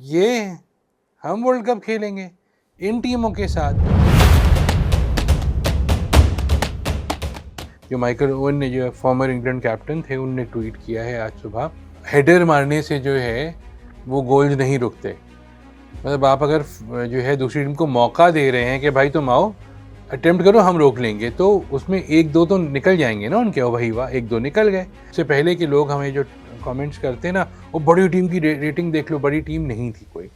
ये हम world cup खेलेंगे इन टीमों के साथ। जो माइकल ओवन ने, जो फॉर्मर इंग्लैंड कैप्टन थे, उनने ट्वीट किया है आज सुबह, हेडर मारने से जो है वो गोल्स नहीं रुकते। मतलब आप अगर जो है दूसरी टीम को मौका दे रहे हैं कि भाई तुम आओ अटेम्प्ट करो, हम रोक लेंगे, तो उसमें एक दो तो निकल जाएंगे ना उनके। वही वाह, एक दो निकल गए। इससे पहले के लोग हमें जो कमेंट्स करते ना, वो बड़ी टीम की रेटिंग देख लो, बड़ी टीम नहीं थी कोई।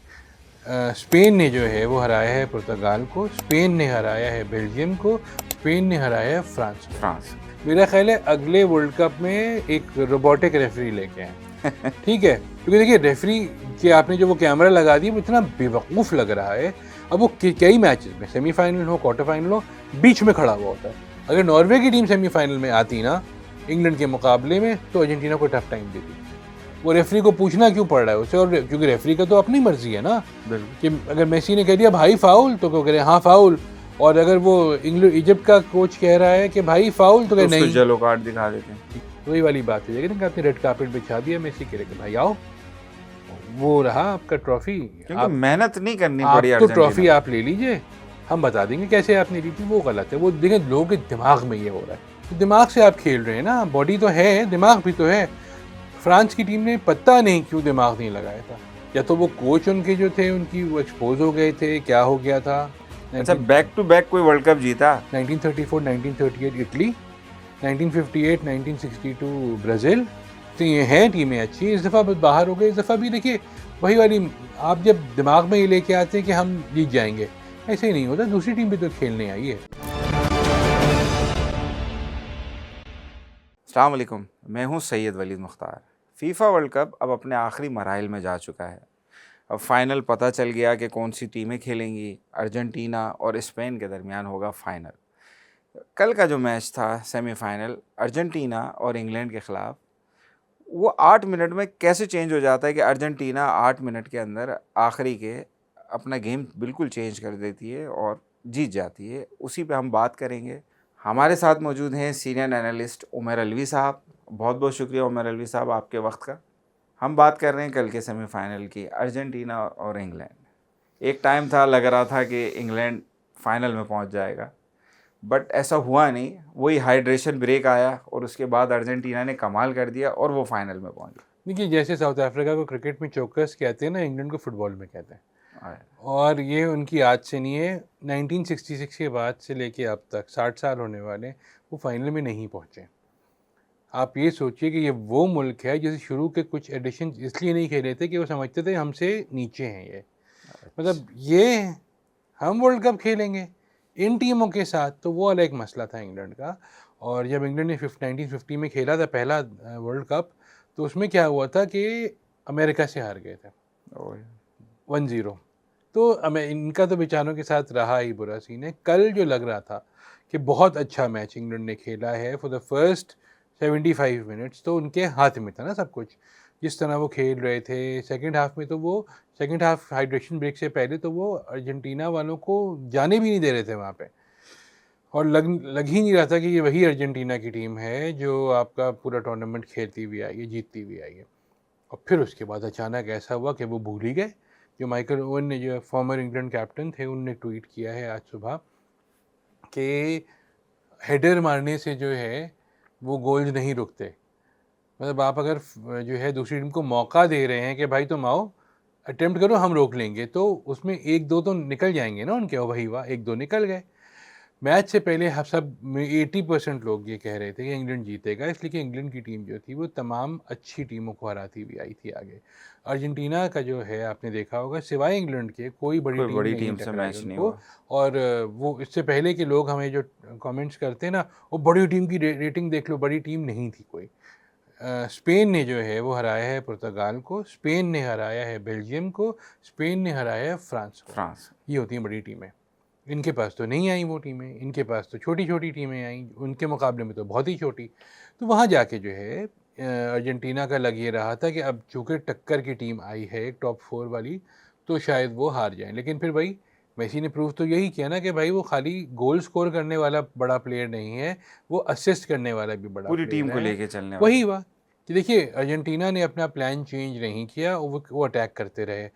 स्पेन ने जो है वो हराया है पुर्तगाल को, स्पेन ने हराया है बेल्जियम को, स्पेन ने हराया है फ्रांस। मेरा ख्याल है अगले वर्ल्ड कप में एक रोबोटिक रेफरी लेके आए। ठीक है, क्योंकि देखिए रेफरी के आपने जो वो कैमरा लगा दिया वो इतना बेवकूफ़ लग रहा है। अब वो कई मैचेस में, सेमीफाइनल हो, क्वार्टर फाइनल हो, बीच में खड़ा हुआ होता है। अगर नॉर्वे की टीम सेमीफाइनल में आती ना इंग्लैंड के मुकाबले में, तो अर्जेंटीना को टफ टाइम देती। वो रेफरी को पूछना क्यों पड़ रहा है उसे, और क्योंकि रेफरी का तो अपनी मर्जी है ना कि अगर मेसी ने कह दिया भाई फाउल, तो क्यों कह रहे हाँ फाउल, और अगर वो इजिप्ट का कोच कह रहा है कि भाई फाउल, तो कह नहीं, येलो कार्ड दिखा देते हैं। वही वाली बात है। लेकिन आपने रेड कार्पेट बिछा दिया, मेसी कह रहे भाई आओ, वो रहा आपका ट्रॉफी। आप मेहनत नहीं करनी पड़ी, आप तो ट्रॉफी आप ले लीजिए, हम बता देंगे कैसे आपने ली थी। वो गलत है। वो देखें लोगों के दिमाग में ये हो रहा है, तो दिमाग से आप खेल रहे हैं ना, बॉडी तो है, दिमाग भी तो है। फ्रांस की टीम ने पता नहीं क्यों दिमाग नहीं लगाया था, या तो वो कोच उनके जो थे उनकी वो एक्सपोज हो गए थे, क्या हो गया था। अच्छा, बैक टू बैक कोई वर्ल्ड कप जीता। 1934, 1938 इटली, 1958, 1962 ब्राज़ील। तो ये हैं टीमें अच्छी। इस दफ़ा बाहर हो गए। इस दफ़ा भी देखिए वही वाली, आप जब दिमाग में ये लेके आते हैं कि हम जीत जाएंगे, ऐसे ही नहीं होता। दूसरी टीम भी तो खेलने आई है। अस्सलाम वालेकुम, मैं हूं Syed Waleed Mukhtar. FIFA world cup अब अपने आखिरी मराइल में जा चुका है। अब फाइनल पता चल गया कि कौन सी टीमें खेलेंगी। अर्जेंटीना और स्पेन के दरमियान होगा फाइनल। कल का जो मैच था सेमीफाइनल अर्जेंटीना और इंग्लैंड के ख़िलाफ़, वो 8 मिनट में कैसे चेंज हो जाता है कि अर्जेंटीना 8 मिनट के अंदर आखिरी के अपना गेम बिल्कुल चेंज कर देती है और जीत जाती है। उसी पे हम बात करेंगे। हमारे साथ मौजूद हैं सीनियर एनालिस्ट उमर अलवी साहब। बहुत बहुत शुक्रिया उमर अलवी साहब आपके वक्त का। हम बात कर रहे हैं कल के सेमीफाइनल की, अर्जेंटीना और इंग्लैंड। एक टाइम था लग रहा था कि इंग्लैंड फाइनल में पहुंच जाएगा, बट ऐसा हुआ नहीं। वही हाइड्रेशन ब्रेक आया और उसके बाद अर्जेंटीना ने कमाल कर दिया और वो फाइनल में पहुंच गई। देखिए जैसे साउथ अफ्रीका को क्रिकेट में चौकस कहते हैं ना, इंग्लैंड को फुटबॉल में कहते हैं। और ये उनकी आज से नहीं है, 1966 के बाद से लेके अब तक 60 साल होने वाले, वो फाइनल में नहीं पहुँचे। आप ये सोचिए कि ये वो मुल्क है जैसे शुरू के कुछ एडिशन इसलिए नहीं खेले थे कि वो समझते थे हमसे नीचे हैं ये। मतलब ये हम वर्ल्ड कप खेलेंगे इन टीमों के साथ, तो वो अलग एक मसला था इंग्लैंड का। और जब इंग्लैंड ने 1950 में खेला था पहला वर्ल्ड कप, तो उसमें क्या हुआ था कि अमेरिका से हार गए थे 1-0। तो इनका तो बेचारों के साथ रहा ही बुरा सीन है। कल जो लग रहा था कि बहुत अच्छा मैच इंग्लैंड ने खेला है फॉर द फर्स्ट 75 मिनट्स, तो उनके हाथ में था ना सब कुछ, जिस तरह वो खेल रहे थे। सेकंड हाफ में तो वो, सेकंड हाफ हाइड्रेशन ब्रेक से पहले तो वो अर्जेंटीना वालों को जाने भी नहीं दे रहे थे वहाँ पे। और लग ही नहीं रहा था कि ये वही अर्जेंटीना की टीम है जो आपका पूरा टूर्नामेंट खेलती हुई आई है, जीतती हुई आई है। और फिर उसके बाद अचानक ऐसा हुआ कि वो भूल ही गए। जो माइकल ओवन ने, जो फॉर्मर इंग्लैंड कैप्टन थे, उनने ट्वीट किया है आज सुबह कि हेडर मारने से जो है वो गोल्स नहीं रुकते। मतलब आप अगर जो है दूसरी टीम को मौका दे रहे हैं कि भाई तुम आओ अटेम्प्ट करो, हम रोक लेंगे, तो उसमें एक दो तो निकल जाएंगे ना उनके। वही वाह, एक दो निकल गए। मैच से पहले हम सब 80% लोग ये कह रहे थे कि इंग्लैंड जीतेगा, इसलिए कि इंग्लैंड की टीम जो थी वो तमाम अच्छी टीमों को हराती हुई आई थी आगे। अर्जेंटीना का जो है आपने देखा होगा, सिवाय इंग्लैंड के कोई बड़ी टीम नहीं टकराई उनको। और वो इससे पहले के लोग हमें जो कमेंट्स करते हैं ना, वो बड़ी टीम की रेटिंग देख लो, बड़ी टीम नहीं थी कोई। स्पेन ने जो है वो हराया है पुर्तगाल को, स्पेन ने हराया है बेल्जियम को, स्पेन ने हराया है फ्रांस को। ये होती हैं बड़ी टीमें। इनके पास तो नहीं आई वो टीमें, इनके पास तो छोटी छोटी टीमें आई, उनके मुकाबले में तो बहुत ही छोटी। तो वहाँ जाके जो है अर्जेंटीना का लग ये रहा था कि अब चूँकि टक्कर की टीम आई है एक टॉप 4 वाली, तो शायद वो हार जाएं। लेकिन फिर भाई मेसी ने प्रूव तो यही किया ना कि भाई वो खाली गोल स्कोर करने वाला बड़ा प्लेयर नहीं है, वो असिस्ट करने वाला भी बड़ा पूरी प्लेयर टीम को है। लेके चलने वाला। वही हुआ कि देखिए अर्जेंटीना ने अपना प्लान चेंज नहीं किया, वो अटैक करते रहे।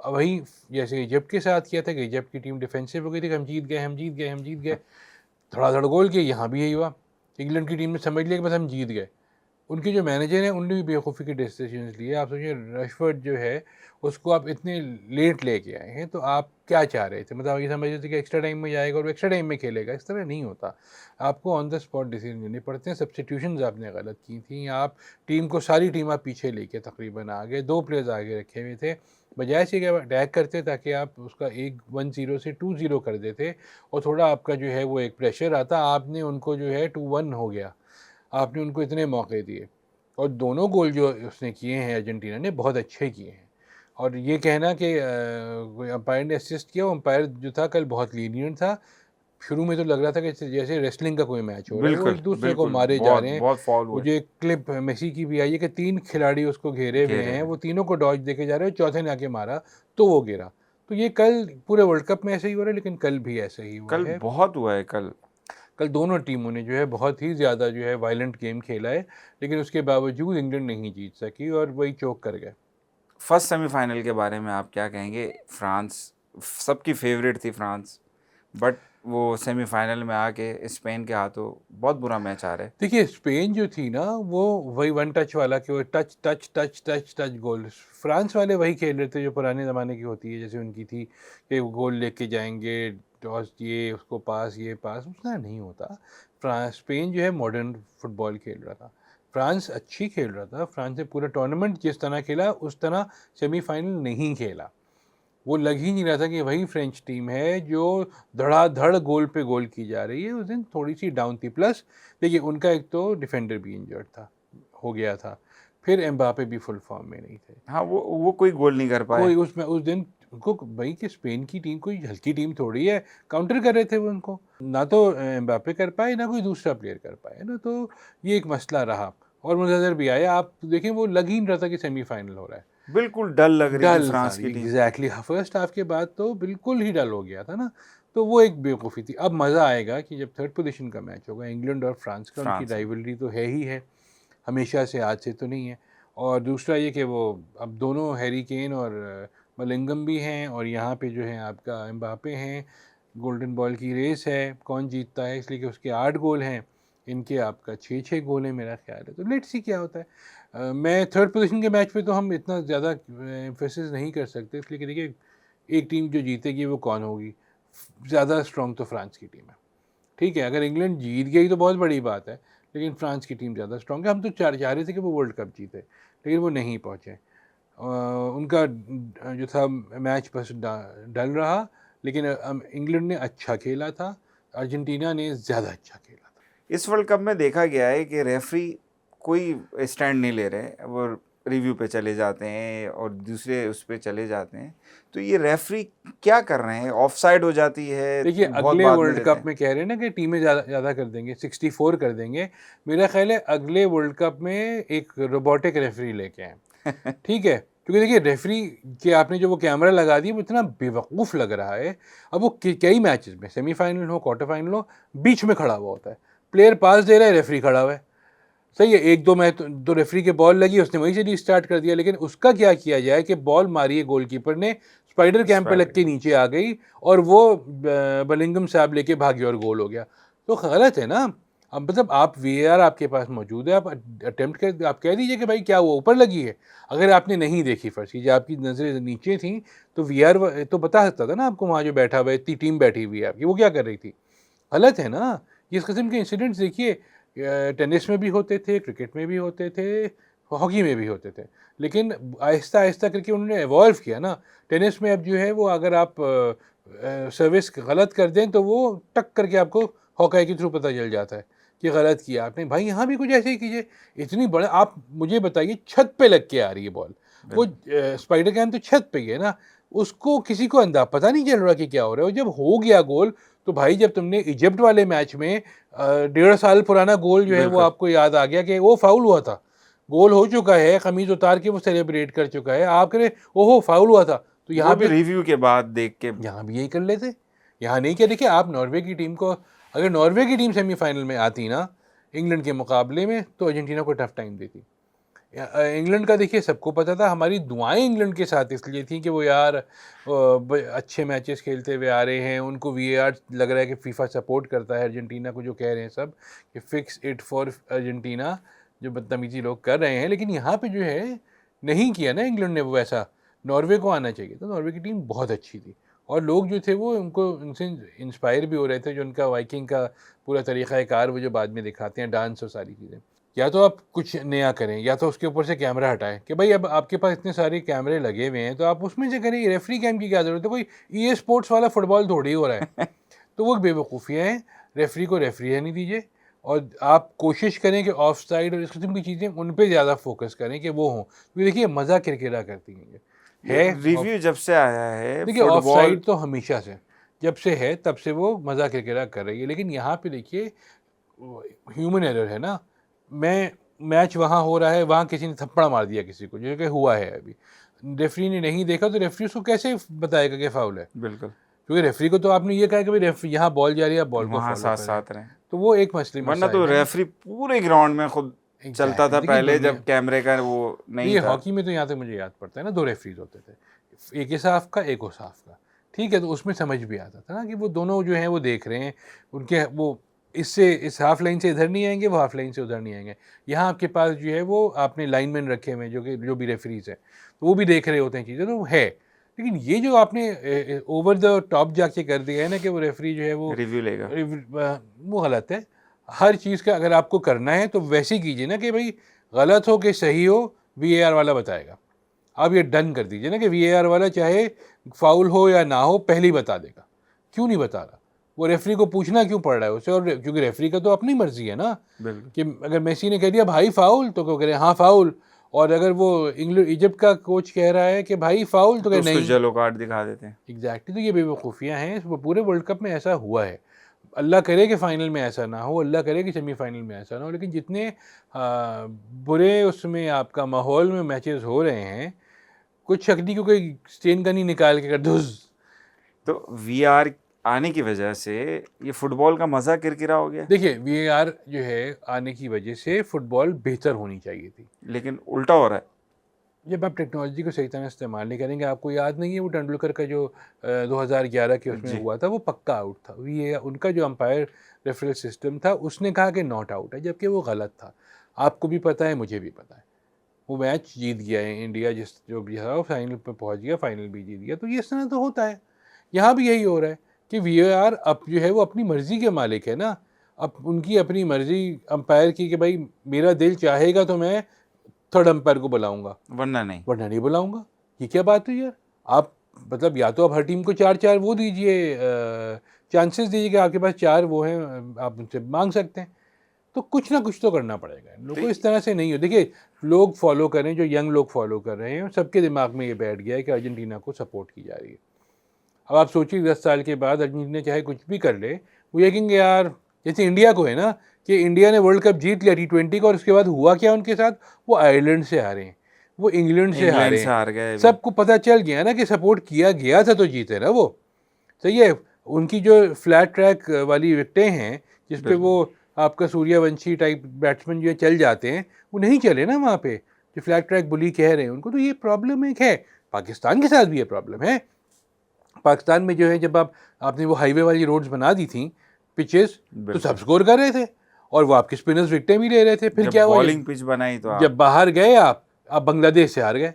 वही जैसे इजिप्ट के साथ किया था कि इजिप्ट की टीम डिफेंसिव हो गई थी कि हम जीत गए हम जीत गए हम जीत गए, धड़ाधड़ गोल किए। यहाँ भी यही हुआ, इंग्लैंड की टीम ने समझ लिया कि बस हम जीत गए। उनके जो मैनेजर हैं उनने भी बेवकूफ़ी के डिसीजन लिए। आप सोचिए रशफोर्ड जो है उसको आप इतने लेट लेके आए हैं, तो आप क्या चाह रहे थे? मतलब आप ये समझ रहे थे कि एक्स्ट्रा टाइम में जाएगा और एक्स्ट्रा टाइम में खेलेगा, इस तरह नहीं होता। आपको ऑन द स्पॉट डिसीजन लेने पड़ते हैं। सब्स्टिट्यूशंस आपने गलत की थी, आप टीम को सारी टीम आप पीछे लेके तकरीबन आ गए, 2 प्लेयर्स आगे रखे हुए थे, बजाय से कि आप अटैक करते ताकि आप उसका 1-0 से 2-0 कर देते और थोड़ा आपका जो है वो एक प्रेशर आता। आपने उनको जो है 2-1 हो गया, आपने उनको इतने मौके दिए और दोनों गोल जो उसने किए हैं अर्जेंटीना ने बहुत अच्छे किए हैं। और ये कहना कि अंपायर ने असिस्ट किया, अंपायर जो था कल बहुत लीनियंट था। शुरू में तो लग रहा था कि जैसे रेसलिंग का कोई मैच हो रहा है, वो बिल्कुल एक दूसरे को बिल्कुल, मारे जा बहुत रहे हैं। बहुत फॉल हुए, मुझे एक क्लिप मेसी की भी आई है कि 3 खिलाड़ी उसको घेरे हुए घेरे हैं, हुए। वो तीनों को डॉज देके जा रहे हैं, चौथे ने आके मारा तो वो गिरा। तो ये कल पूरे वर्ल्ड कप में ऐसे ही हो रहा है, लेकिन कल भी ऐसे ही हुआ कल है। बहुत हुआ है कल। कल दोनों टीमों ने जो है बहुत ही ज़्यादा जो है वायलेंट गेम खेला है, लेकिन उसके बावजूद इंग्लैंड नहीं जीत सकी और वही चोक कर गए। फर्स्ट सेमीफाइनल के बारे में आप क्या कहेंगे? फ्रांस सबकी फेवरेट थी फ्रांस, बट वो सेमीफाइनल में आके स्पेन के हाथों बहुत बुरा मैच आ रहा है। देखिए स्पेन जो थी ना वो वही वन टच वाला कि वो touch touch touch touch touch goal. France वाले वही खेल रहे थे जो पुराने ज़माने की होती है, जैसे उनकी थी कि वो गोल लेके जाएंगे, टॉस ये उसको पास ये पास, उसका नहीं होता। फ्रांस स्पेन जो है मॉडर्न फुटबॉल खेल रहा था, फ्रांस अच्छी खेल रहा था। फ्रांस ने पूरा टूर्नामेंट जिस तरह खेला उस तरह सेमीफाइनल नहीं खेला। वो लग ही नहीं रहा था कि वही फ्रेंच टीम है जो धड़ाधड़ गोल पे गोल की जा रही है। उस दिन थोड़ी सी डाउन थी। प्लस देखिए उनका एक तो डिफेंडर भी इंजर्ड था, हो गया था, फिर एम्बापे भी फुल फॉर्म में नहीं थे। हाँ, वो कोई गोल नहीं कर पाए। कोई उसमें उस दिन उनको भाई कि स्पेन की टीम कोई हल्की टीम थोड़ी है, काउंटर कर रहे थे वो उनको, ना तो एम्बापे कर पाए ना कोई दूसरा प्लेयर कर पाए ना, तो ये एक मसला रहा। और मुझे नज़र भी आया, आप देखें वो लग ही नहीं रहा था कि सेमीफाइनल हो रहा है, बिल्कुल डल लग रही थी डल था फ्रांस की टीम। एग्जैक्टली। फर्स्ट हाफ के बाद तो बिल्कुल ही डल हो गया था ना, तो वो एक बेवकूफ़ी थी। अब मज़ा आएगा कि जब थर्ड पोजीशन का मैच होगा इंग्लैंड और फ्रांस का, उनकी फ्रांस में राइवलरी तो है ही है, हमेशा से, आज से तो नहीं है। और दूसरा ये कि वो अब दोनों हैरी केन और मलिंगम भी हैं, और यहाँ पे जो है आपका एम्बापे हैं। गोल्डन बॉल की रेस है कौन जीतता है, इसलिए कि उसके 8 गोल हैं, इनके आपका 6-6 गोल है मेरा ख्याल है। तो लेट्स सी क्या होता है। मैं थर्ड पोजीशन के मैच पे तो हम इतना ज़्यादा एम्फेसिस नहीं कर सकते, इसलिए कि देखिए एक टीम जो जीतेगी वो कौन होगी। ज़्यादा स्ट्रॉन्ग तो फ्रांस की टीम है, ठीक है। अगर इंग्लैंड जीत गई तो बहुत बड़ी बात है, लेकिन फ्रांस की टीम ज़्यादा स्ट्रॉन्ग है। हम तो चाह रहे थे कि वो वर्ल्ड कप जीते, लेकिन वो नहीं पहुँचे। उनका जो था मैच बस डल रहा, लेकिन इंग्लैंड ने अच्छा खेला था, अर्जेंटीना ने ज़्यादा अच्छा खेला था। इस वर्ल्ड कप में देखा गया है कि रेफरी कोई स्टैंड नहीं ले रहे, वो रिव्यू पे चले जाते हैं और दूसरे उस पे चले जाते हैं। तो ये रेफरी क्या कर रहे हैं? ऑफसाइड हो जाती है देखिए तो बहुत अगले बाद में वर्ल्ड देते कप हैं। में कह रहे हैं ना कि टीमें ज़्यादा कर देंगे, 64 कर देंगे। मेरा ख्याल है अगले वर्ल्ड कप में एक रोबोटिक रेफरी लेके आए, ठीक है। क्योंकि देखिए रेफरी के आपने जो वो कैमरा लगा दिया वो इतना बेवकूफ़ लग रहा है। अब वो कई मैचेस में सेमीफाइनल हो क्वार्टर फाइनल हो, बीच में खड़ा हुआ होता है, प्लेयर पास दे रहा है, रेफरी खड़ा हुआ है, सही है। एक दो मैच दो रेफरी के बॉल लगी, उसने वहीं से रीस्टार्ट कर दिया, लेकिन उसका क्या किया जाए कि बॉल मारी है गोलकीपर ने, स्पाइडर कैंप पे लग के नीचे आ गई और वो बलिंगम साहब लेके भागे और गोल हो गया। तो गलत है ना। अब मतलब आप वीएआर आपके पास मौजूद है, आप अटेम्प्ट कर, आप कह दीजिए कि भाई क्या वो ऊपर लगी है। अगर आपने नहीं देखी, फर्स्ट कीजिए आपकी नज़रें नीचे थी, तो वीआर तो बता सकता था ना आपको, वहाँ जो बैठा हुआ है, इतनी टीम बैठी हुई है आपकी, वो क्या कर रही थी। गलत है ना। इस किस्म के इंसिडेंट्स देखिए टेनिस में भी होते थे, क्रिकेट में भी होते थे, हॉकी में भी होते थे, लेकिन आहिस्ता आहिस्ता करके उन्होंने एवॉल्व किया ना। टेनिस में अब जो है वो अगर आप सर्विस गलत कर दें तो वो टक करके आपको हॉकाई के थ्रू पता चल जाता है कि गलत किया आपने। भाई यहाँ भी कुछ ऐसे ही कीजिए। इतनी बड़ा आप मुझे बताइए, छत पे लग के आ रही है बॉल, वो स्पाइडर कैम तो छत पे ही है ना, उसको किसी को अंदाज़ा पता नहीं चल रहा कि क्या हो रहा है। और जब हो गया गोल, तो भाई जब तुमने इजिप्ट वाले मैच में 1.5 साल पुराना गोल जो है वो आपको याद आ गया कि वो फाउल हुआ था, गोल हो चुका है, खमीज उतार के वो सेलिब्रेट कर चुका है, आप करें ओहो फाउल हुआ था, तो वो यहाँ भी भी रिव्यू के बाद देख के। यहाँ भी यही कर लेते। यहाँ नहीं क्या, देखिए आप नॉर्वे की टीम को, अगर नॉर्वे की टीम सेमीफाइनल में आती ना इंग्लैंड के मुकाबले में, तो अर्जेंटीना को टफ टाइम देती। इंग्लैंड का देखिए सबको पता था, हमारी दुआएं इंग्लैंड के साथ इसलिए थी कि वो यार अच्छे मैचेस खेलते हुए आ रहे हैं, उनको वीएआर लग रहा है कि फीफा सपोर्ट करता है अर्जेंटीना को, जो कह रहे हैं सब कि फिक्स इट फॉर अर्जेंटीना, जो बदतमीजी लोग कर रहे हैं। लेकिन यहाँ पे जो है नहीं किया ना इंग्लैंड ने वो ऐसा। नॉर्वे को आना चाहिए था, नॉर्वे की टीम बहुत अच्छी थी और लोग जो थे वो उनको उनसे इंस्पायर भी हो रहे थे, जो उनका वाइकिंग का पूरा तरीक़ा कार वो जो बाद में दिखाते हैं, डांस और सारी चीज़ें। या तो आप कुछ नया करें या तो उसके ऊपर से कैमरा हटाएं कि भाई अब आपके पास इतने सारे कैमरे लगे हुए हैं तो आप उसमें से करें, रेफरी कैम की क्या ज़रूरत है, कोई ईए स्पोर्ट्स वाला फुटबॉल थोड़ी हो रहा है। तो वो बेवकूफ़ियाँ हैं, रेफरी को रेफरी रहने दीजिए और आप कोशिश करें कि ऑफ साइड और इस किस्म की चीज़ें उन पर ज़्यादा फोकस करें कि वो हों, क्योंकि देखिए मज़ा किरकिरा करती हैं है। रिव्यू जब से आया है देखिए ऑफ फुटबॉल, साइड तो हमेशा से, जब से है तब से वो मज़ा किरकिरा कर रही है, लेकिन यहाँ पे देखिए ह्यूमन एरर है ना। मैं मैच वहाँ हो रहा है, वहाँ किसी ने थप्पड़ मार दिया किसी को, जो कि हुआ है अभी, रेफरी ने नहीं देखा तो रेफरी उसको कैसे बताएगा कि फाउल है? बिल्कुल, क्योंकि रेफरी को तो आपने ये कहा कि भाई रेफरी यहाँ बॉल जा रही है, आप बॉल को वहाँ फॉलो साथ करें, साथ रहे, तो वो एक मसले वरना मसाइल तो है। रेफरी पूरे ग्राउंड में खुद चलता था देखिए पहले दुनिया, जब कैमरे का वो नहीं ये था। हॉकी में तो यहाँ तक मुझे याद पड़ता है ना, 2 रेफरीज होते थे, एक इस हाफ का एक उस हाफ का, ठीक है, तो उसमें समझ भी आता था ना कि वो दोनों जो हैं वो देख रहे हैं, उनके वो इससे इस हाफ लाइन से इधर नहीं आएंगे, वो हाफ लाइन से उधर नहीं आएंगे। यहाँ आपके पास जो है वो आपने लाइनमैन रखे हुए हैं जो कि जो भी रेफरीज हैं, तो वो भी देख रहे होते हैं चीज़ें, तो वो है। लेकिन ये जो आपने ओवर द टॉप जाके कर दिया है ना कि वो रेफरी जो है वो रिव्यू लेगा, वो गलत है। हर चीज़ का अगर आपको करना है तो वैसे ही कीजिए ना कि भाई गलत हो कि सही हो, वीएआर वाला बताएगा। आप ये डन कर दीजिए ना कि वीएआर वाला चाहे फाउल हो या ना हो पहले ही बता देगा। क्यों नहीं बता रहा? वो रेफरी को पूछना क्यों पड़ रहा है उसे? और क्योंकि रेफरी का तो अपनी मर्जी है ना बिल्कुल, कि अगर मेसी ने कह दिया भाई फाउल तो क्यों कह रहे हाँ फाउल, और अगर वो इंग्लैंड इजिप्ट का कोच कह रहा है कि भाई फाउल तो तो कहे उसको नहीं। येलो कार्ड दिखा देते हैं। एग्जैक्टली, तो ये बेवकूफ़ियाँ हैं, पूरे वर्ल्ड कप में ऐसा हुआ है। अल्लाह करे कि फ़ाइनल में ऐसा ना हो, अल्लाह करे कि सेमीफाइनल में ऐसा ना हो, लेकिन जितने बुरे उसमें आपका माहौल में मैचेस हो रहे हैं, कुछ शक नहीं, क्योंकि स्टेन का नहीं निकाल के कर धुस। तो वीआर आने की वजह से ये फुटबॉल का मज़ा किरकिरा हो गया, देखिए वीएआर जो है आने की वजह से फुटबॉल बेहतर होनी चाहिए थी। लेकिन उल्टा हो रहा है। जब आप टेक्नोलॉजी को सही तरह इस्तेमाल नहीं करेंगे, आपको याद नहीं है वो तेंदुलकर का जो 2011 के उसमें जी, हुआ था, वो पक्का आउट था। ये उनका जो अंपायर रेफरल सिस्टम था उसने कहा कि नॉट आउट है, जबकि वो गलत था। आपको भी पता है, मुझे भी पता है। वो मैच जीत गया है इंडिया, जिस जो भी था वो फाइनल पे पहुंच गया, फाइनल भी जीत गया। तो ये इस तरह तो होता है, यहाँ भी यही हो रहा है कि वीएआर अब जो है वो अपनी मर्जी के मालिक है ना। अब उनकी अपनी मर्जी अंपायर की कि भाई मेरा दिल चाहेगा तो मैं थर्ड अंपायर को बुलाऊंगा, वरना नहीं। वरना नहीं बुलाऊंगा। ये क्या बात हुई यार? आप मतलब या तो आप हर टीम को 4-4 वो दीजिए, चांसेस दीजिए कि आपके पास 4 वो हैं, आप उनसे मांग सकते हैं। तो कुछ ना कुछ तो करना पड़ेगा। लोगों को इस तरह से नहीं हो। देखिए लोग फॉलो करें, जो यंग लोग फॉलो कर रहे हैं, सबके दिमाग में ये बैठ गया है कि अर्जेंटीना को सपोर्ट की जा रही है। अब आप सोचिए 10 साल के बाद अर्जेंटीना चाहे कुछ भी कर ले, वो ये कहेंगे यार, जैसे इंडिया को है ना कि इंडिया ने वर्ल्ड कप जीत लिया T20 का, और उसके बाद हुआ क्या उनके साथ? वो आयरलैंड से हारे हैं, वो इंग्लैंड से हारे हैं। हार गए। सबको पता चल गया ना कि सपोर्ट किया गया था तो जीते ना वो। सही है। उनकी जो फ्लैट ट्रैक वाली विकटें हैं, जिस पे वो आपका सूर्यवंशी टाइप बैट्समैन जो चल जाते हैं, वो नहीं चले ना वहाँ पे, जो फ्लैट ट्रैक बुली कह रहे हैं उनको। तो ये प्रॉब्लम एक है, पाकिस्तान के साथ भी ये प्रॉब्लम है। पाकिस्तान में जो है जब आपने वो हाईवे वाली रोड्स बना दी थी, पिचेस, तो सब स्कोर कर रहे थे और वो आपके स्पिनर्स विकटें भी ले रहे थे। फिर क्या हुआ? बॉलिंग पिच बनाई तो जब बाहर गए आप बांग्लादेश से हार गए।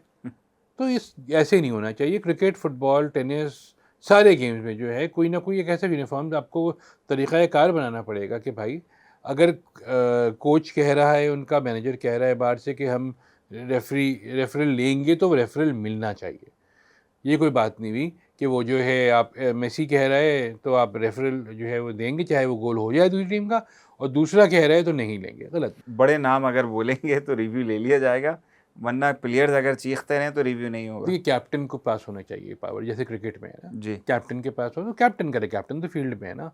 तो इस ऐसे नहीं होना चाहिए। क्रिकेट, फुटबॉल, टेनिस, सारे गेम्स में जो है कोई ना कोई एक ऐसा यूनिफॉर्म आपको तरीक़ाकार बनाना पड़ेगा कि भाई अगर कोच कह रहा है, उनका मैनेजर कह रहा है बाहर से कि हम रेफरल लेंगे, तो रेफरल मिलना चाहिए। ये कोई बात नहीं हुई कि वो जो है आप मेसी कह रहा है तो आप रेफरल जो है वो देंगे, चाहे वो गोल हो जाए दूसरी टीम का, और दूसरा कह रहा है तो नहीं लेंगे। गलत। बड़े नाम अगर बोलेंगे तो रिव्यू ले लिया जाएगा, वरना प्लेयर्स अगर चीखते रहें तो रिव्यू नहीं होगा। देखिए कैप्टन को पास होना चाहिए पावर, जैसे क्रिकेट में है ना, जी, कैप्टन के पास हो तो कैप्टन करे, कैप्टन तो फील्ड में है ना।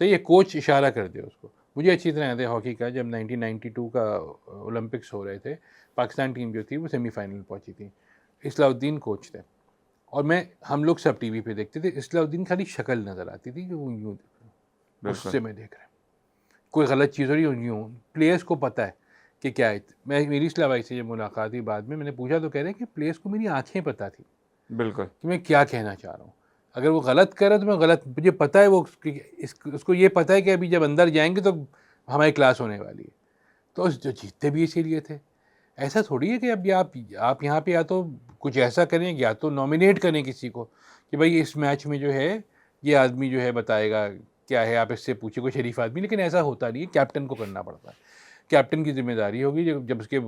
सही है, कोच इशारा कर दे उसको। मुझे अच्छी तरह याद है हॉकी का, जब 1992 का ओलंपिक्स हो रहे थे, पाकिस्तान टीम जो थी वो सेमीफाइनल पहुंची थी। इस्लाउद्दीन कोच थे और हम लोग सब टीवी पे देखते थे। इस्लाउद्दीन खाली शक्ल नज़र आती थी कि वो यूँ देख रहे हैं, उससे मैं देख रहा हूँ कोई गलत चीज़ हो रही है यूँ। प्लेयर्स को पता है कि क्या है। मेरी इस्लाम भाई से ये मुलाकात हुई बाद में, मैंने पूछा तो कह रहे हैं कि प्लेयर्स को मेरी आंखें पता थी बिल्कुल। कि मैं क्या कहना चाह रहा हूँ। अगर वो गलत कर रहा है तो मैं गलत, मुझे पता है वो उसको ये पता है कि अभी जब अंदर जाएंगे तो हमारी क्लास होने वाली है। तो जो जीतते भी इसीलिए थे। ऐसा थोड़ी है कि अब आप यहाँ पे या तो कुछ ऐसा करें या तो नॉमिनेट करें किसी को कि भाई इस मैच में जो है ये आदमी जो है बताएगा क्या है, आप इससे पूछे कोई शरीफ आदमी। लेकिन ऐसा होता नहीं है, कैप्टन को करना पड़ता है। कैप्टन की जिम्मेदारी होगी, जब उसके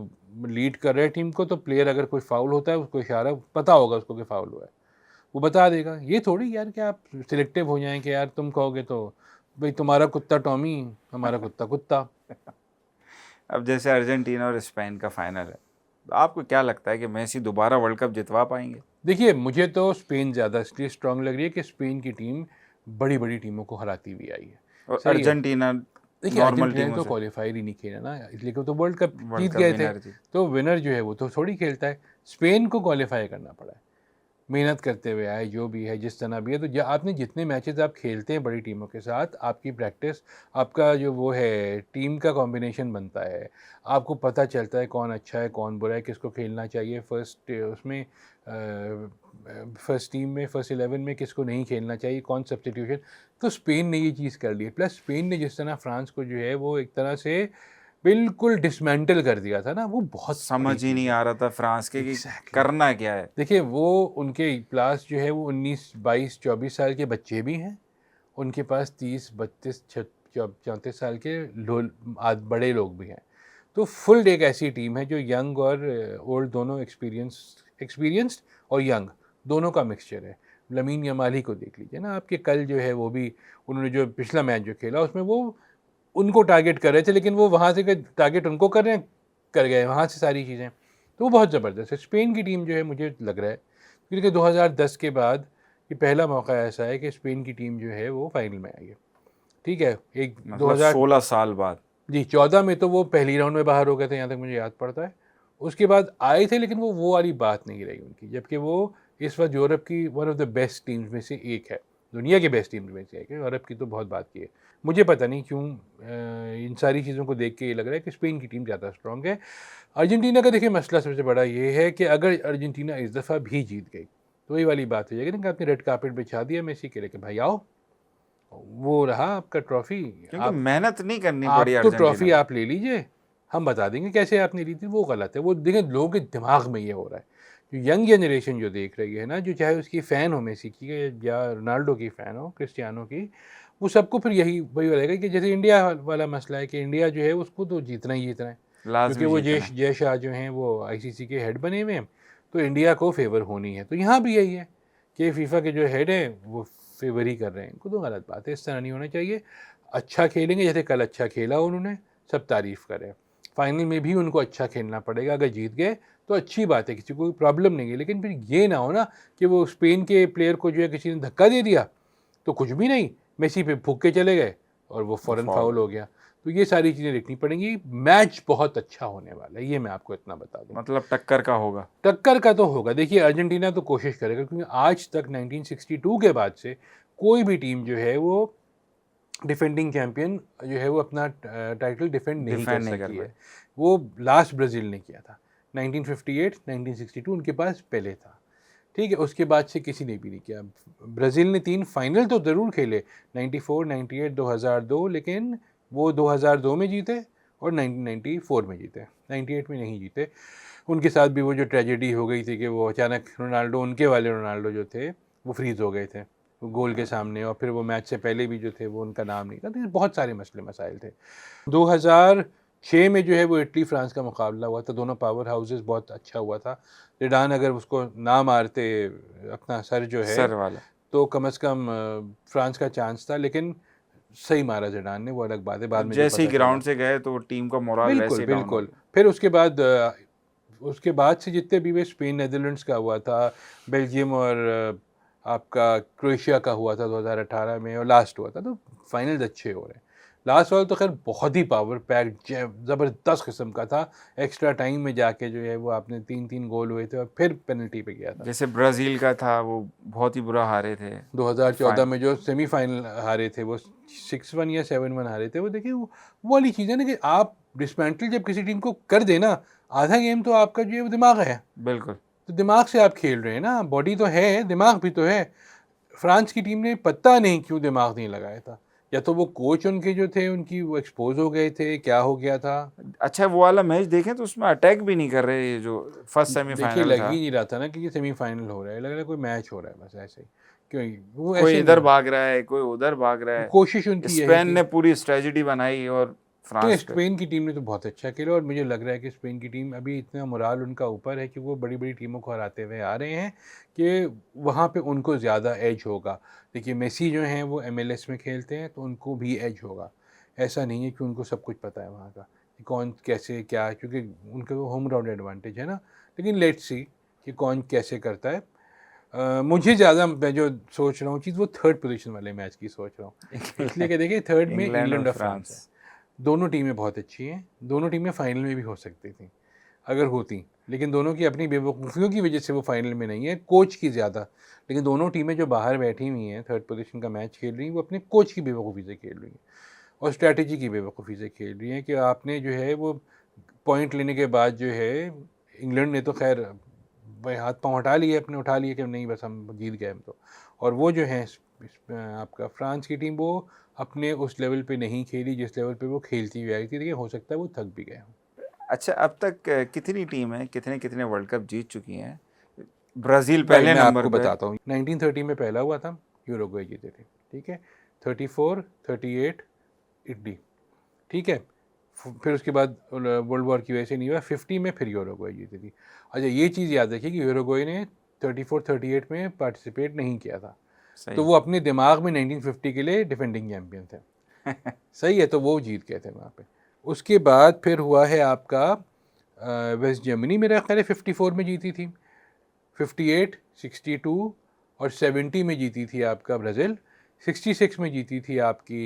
लीड कर रहे हैं टीम को, तो प्लेयर अगर कोई फाउल होता है उसको इशारा पता होगा उसको कि फाउल हुआ है, वो बता देगा। ये थोड़ी यार कि आप सिलेक्टिव हो जाएं कि यार तुम कहोगे तो भाई तुम्हारा कुत्ता टॉमी, हमारा कुत्ता कुत्ता। अब जैसे अर्जेंटीना और स्पेन का फाइनल है, तो आपको क्या लगता है कि मेसी दोबारा वर्ल्ड कप जितवा पाएंगे? देखिए मुझे तो स्पेन ज़्यादा इसलिए स्ट्रांग लग रही है कि स्पेन की टीम बड़ी बड़ी टीमों को हराती हुई आई है। और सही है। अर्जेंटीना देखिए नॉर्मल अर्जेंटीना ने टीमों तो से क्वालिफाई ही नहीं खेला ना, इसलिए तो वर्ल्ड कप वर्ल्ड जीत कप गए थे। विनर जी। तो विनर जो है वो तो थोड़ी खेलता है। स्पेन को क्वालिफाई करना पड़ा है, मेहनत करते हुए आए, जो भी है जिस तरह भी है। तो आपने जितने मैचेस आप खेलते हैं बड़ी टीमों के साथ, आपकी प्रैक्टिस, आपका जो वो है टीम का कॉम्बिनेशन बनता है, आपको पता चलता है कौन अच्छा है कौन बुरा है, किसको खेलना चाहिए फर्स्ट उसमें, फर्स्ट टीम में, फर्स्ट 11 में किसको नहीं खेलना चाहिए, कौन सब्स्टिट्यूशन। तो स्पेन ने ये चीज़ कर ली है। प्लस स्पेन ने जिस तरह फ्रांस को जो है वो एक तरह से बिल्कुल डिसमेंटल कर दिया था ना, वो बहुत बड़ी समझ ही चीज़ नहीं है। आ रहा था फ्रांस के कि एग्जैक्टली। करना क्या है। देखिए वो उनके पास जो है वो 19 22 24 साल के बच्चे भी हैं, उनके पास 30 32 34 साल के बड़े लोग भी हैं। तो फुल एक ऐसी टीम है जो यंग और ओल्ड दोनों, एक्सपीरियंस्ड और यंग दोनों का मिक्सचर है। लमीन यमाल ही को देख लीजिए ना आपके, कल जो है वो भी उन्होंने जो पिछला मैच जो खेला उसमें वो उनको टारगेट कर रहे थे, लेकिन वो वहाँ से टारगेट उनको कर रहे हैं, कर गए वहाँ से सारी चीज़ें। तो वो बहुत ज़बरदस्त है स्पेन की टीम जो है, मुझे लग रहा है क्योंकि 2010 के बाद ये पहला मौका ऐसा है कि स्पेन की टीम जो है वो फाइनल में आई है। ठीक है, एक मतलब 2000 16 साल बाद। जी 14 में तो वो पहली राउंड में बाहर हो गए थे, यहाँ तक मुझे याद पड़ता है। उसके बाद आए थे लेकिन वो वाली बात नहीं रही उनकी, जबकि वो इस वक्त यूरोप की one of the best teams में से एक है, दुनिया के बेस्ट टीम्स में से एक है। यूरोप की तो बहुत बात की है। मुझे पता नहीं क्यों इन सारी चीज़ों को देख के ये लग रहा है कि स्पेन की टीम ज़्यादा स्ट्रांग है। अर्जेंटीना का देखिए मसला सबसे बड़ा ये है कि अगर अर्जेंटीना इस दफ़ा भी जीत गई तो वही वाली बात हो जाएगी ना कि आपने रेड कार्पेट बिछा दिया मेसी के लिए कि भाई आओ, वो रहा आपका ट्रॉफी, क्योंकि आप मेहनत नहीं करनी पड़ी आप तो अर्जेंटीना ट्रॉफी को। आप ले लीजिए, हम बता देंगे कैसे आपने ली थी। वो गलत है। वो देखें लोगों के दिमाग में ये हो रहा है, जो यंग जनरेशन जो देख रही है ना, जो चाहे उसकी फ़ैन हो मेसी की या रोनाल्डो की फ़ैन हो, क्रिस्टियानो की, वो सबको फिर यही वही रहेगा कि जैसे इंडिया वाला मसला है कि इंडिया जो है उसको तो जीतना ही जीतना है, क्योंकि लाजमी वो जीतना है। जय शाह जो हैं वो आईसीसी के हेड बने हुए हैं, तो इंडिया को फेवर होनी है। तो यहाँ भी यही है कि फीफा के जो हेड हैं वो फेवर ही कर रहे हैं। इनको तो गलत बात है, इस तरह नहीं होना चाहिए। अच्छा खेलेंगे, जैसे कल अच्छा खेला उन्होंने, सब तारीफ़ करें। फाइनल में भी उनको अच्छा खेलना पड़ेगा, अगर जीत गए तो अच्छी बात है, किसी को कोई प्रॉब्लम नहीं है। लेकिन फिर ये ना हो ना कि वो स्पेन के प्लेयर को जो है किसी ने धक्का दे दिया तो कुछ भी नहीं, मेसी पे फूक के चले गए और वो फ़ौरन फॉल। फाउल हो गया। तो ये सारी चीज़ें देखनी पड़ेंगी। मैच बहुत अच्छा होने वाला है, ये मैं आपको इतना बता दूँ। मतलब टक्कर का होगा। टक्कर का तो होगा। देखिए अर्जेंटीना तो कोशिश करेगा, क्योंकि आज तक 1962 के बाद से कोई भी टीम जो है वो डिफेंडिंग चैंपियन जो है वो अपना टाइटल डिफेंड नहीं कर डिफेंड नहीं कर सकी पाए। है। वो लास्ट ब्राज़ील ने किया था 1958, 1962 उनके पास पहले था। ठीक है, उसके बाद से किसी ने भी नहीं किया। ब्राज़ील ने 3 फाइनल तो ज़रूर खेले, 94, 98, 2002, लेकिन वो 2002 में जीते और 1994 में जीते, 98 में नहीं जीते। उनके साथ भी वो जो ट्रेजेडी हो गई थी कि वो अचानक रोनाल्डो, उनके वाले रोनाल्डो जो थे वो फ्रीज़ हो गए थे वो गोल के सामने, और फिर वो मैच से पहले भी जो थे वो उनका नाम नहीं था। तो बहुत सारे मसले मसाइल थे। 2006 में जो है वो इटली फ्रांस का मुकाबला हुआ था, दोनों पावर हाउसेस, बहुत अच्छा हुआ था। जिडान अगर उसको ना मारते अपना सर जो है सर वाला। तो कम से कम फ्रांस का चांस था, लेकिन सही मारा जिडान ने, वो अलग बात है, बाद अब में जो जैसे ही पता चला। ग्राउंड से गए तो टीम का मोराल बिल्कुल वैसे ही डाउन हो बिल्कुल। गया। फिर उसके बाद से जितने भी वे स्पेन नेदरलैंड्स का हुआ था, बेल्जियम और आपका क्रोएशिया का हुआ था 2018 में, और लास्ट हुआ था, तो फाइनल्स अच्छे हो रहे हैं। लास्ट वाला तो खैर बहुत ही पावर पैक ज़बरदस्त किस्म का था, एक्स्ट्रा टाइम में जाके जो है वो आपने 3-3 गोल हुए थे और फिर पेनल्टी पे गया था। जैसे ब्राज़ील का था, वो बहुत ही बुरा हारे थे। 2014 में जो सेमीफाइनल हारे थे वो 6-1 या 7-1 हारे थे। वो देखिए वो वाली चीज़ है ना कि आप डिसमेंटल जब किसी टीम को कर देना, आधा गेम तो आपका जो है वो दिमाग है, बिल्कुल। तो दिमाग से आप खेल रहे हैं ना, बॉडी तो है, दिमाग भी तो है। फ्रांस की टीम ने पता नहीं क्यों दिमाग नहीं लगाया था, या तो वो कोच उनके जो थे उनकी वो एक्सपोज हो गए थे, क्या हो गया था। अच्छा, वो वाला मैच देखें तो उसमें अटैक भी नहीं कर रहे, ये जो फर्स्ट देखिए सेमीफाइनल लग था। ही नहीं रहा था ना कि सेमीफाइनल हो रहा है, लग रहा है कोई मैच हो रहा है बस ऐसे ही। क्यों वो कोई ऐसे इधर नहीं, भाग रहा है, कोई उधर भाग रहा कोशिश है। उनकी यह है स्पेन कि ने पूरी स्ट्रेटजी बनाई और तो फ्रांस पे। स्पेन की टीम ने तो बहुत अच्छा खेला, और मुझे लग रहा है कि स्पेन की टीम अभी इतना मोराल उनका ऊपर है कि वो बड़ी बड़ी टीमों को हराते हुए आ रहे हैं कि वहाँ पे उनको ज़्यादा एज होगा। देखिए मेसी जो हैं वो MLS में खेलते हैं तो उनको भी एज होगा, ऐसा नहीं है कि उनको सब कुछ पता है वहाँ का कि कौन कैसे क्या, क्योंकि उनके वो होम ग्राउंड एडवांटेज है ना। लेकिन लेट्स सी कि कौन कैसे करता है। मुझे ज़्यादा मैं जो सोच रहा हूँ चीज़ वो थर्ड पोजीशन वाले मैच की सोच रहा हूँ, इसलिए कि देखिए थर्ड में इंग्लैंड और इंग्लैंड और फ्रांस है। फ्रांस। दोनों टीमें बहुत अच्छी हैं, दोनों टीमें फाइनल में भी हो सकती थी अगर होती, लेकिन दोनों की अपनी बेवकूफ़ियों की वजह से वो फाइनल में नहीं है, कोच की ज़्यादा। लेकिन दोनों टीमें जो बाहर बैठी हुई हैं थर्ड पोजीशन का मैच खेल रही हैं, वो अपने कोच की बेवकूफ़ी से खेल रही हैं और स्ट्रैटेजी की बेवकूफ़ी से खेल रही हैं कि आपने जो है वो पॉइंट लेने के बाद जो है, इंग्लैंड ने तो खैर भाई हाथ पांव हटा लिए अपने, उठा लिए कि नहीं बस हम जीत गए हम तो। और वो जो है आपका फ्रांस की टीम वो अपने उस लेवल पे नहीं खेली जिस लेवल पे वो खेलती हुई आई थी, लेकिन हो सकता है वो थक भी गए हों। अच्छा, अब तक कितनी टीमें कितने कितने वर्ल्ड कप जीत चुकी हैं? ब्राज़ील भाई पहले मैं नंबर आपको पे। बताता हूँ, 1930 में पहला हुआ था, यूरुग्वे जीते थे, ठीक है। 34, 38 इटली, ठीक है। फिर उसके बाद वर्ल्ड वॉर की वजह से नहीं हुआ, 50 में फिर यूरुग्वे जीती थी। अच्छा ये चीज़ याद रखिए कि यूरुग्वे ने 34, 38 में पार्टिसिपेट नहीं किया था, तो सही। वो अपने दिमाग में 1950 के लिए डिफेंडिंग चैम्पियन थे। सही है, तो वो जीत गए थे वहाँ पे। उसके बाद फिर हुआ है आपका वेस्ट जर्मनी, मेरा ख्याल है 54 में जीती थी, 58, 62 और 70 में जीती थी आपका ब्राज़ील, 66 में जीती थी आपकी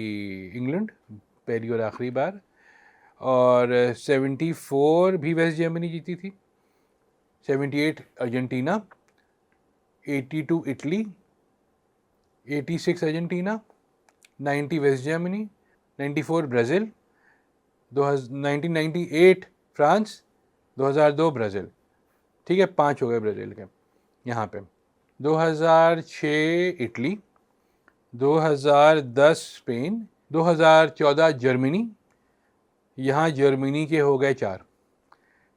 इंग्लैंड पहली और आखिरी बार, और 74 भी वेस्ट जर्मनी जीती थी, 78 Argentina, 82 Italy, 86 Argentina, 90 West Germany, 94 Brazil, 1998 France, 2002 Brazil, ठीक है। 5 हो गए ब्राज़ील के यहाँ पे। 2006 इटली, 2010 स्पेन, 2014 जर्मनी, यहाँ जर्मनी के हो गए 4,